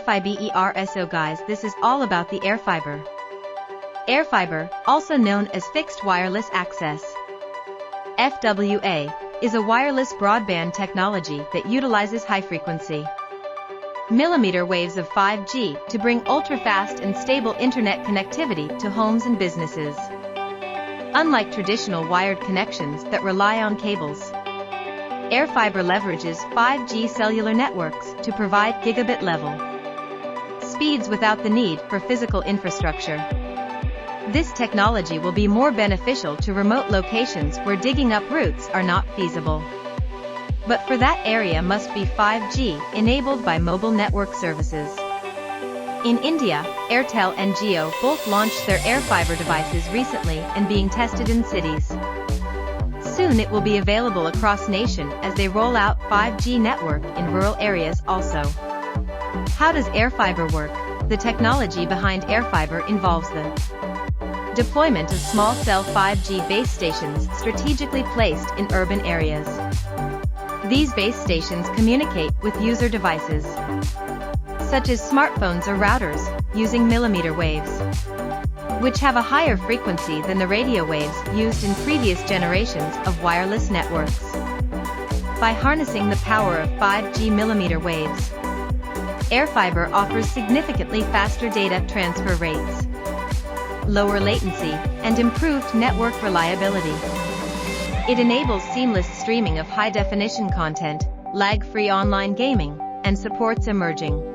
airfiberjio guys, this is all about the airfiber. Airfiber, also known as fixed wireless access (FWA), is a wireless broadband technology that utilizes high-frequency millimeter waves of 5G to bring ultra-fast and stable internet connectivity to homes and businesses. Unlike traditional wired connections that rely on cables, airfiber leverages 5G cellular networks to provide gigabit-level speeds without the need for physical infrastructure. This technology will be more beneficial to remote locations where digging up routes are not feasible. But for that area must be 5G enabled by mobile network services. In India, Airtel and Jio both launched their airfiber devices recently and being tested in cities. Soon it will be available across nation as they roll out 5G network in rural areas also. How does airfiber work? The technology behind airfiber involves the deployment of small cell 5G base stations strategically placed in urban areas. These base stations communicate with user devices, such as smartphones or routers, using millimeter waves, which have a higher frequency than the radio waves used in previous generations of wireless networks. By harnessing the power of 5G millimeter waves, airfiber offers significantly faster data transfer rates, lower latency, and improved network reliability. It enables seamless streaming of high-definition content, lag-free online gaming, and supports emerging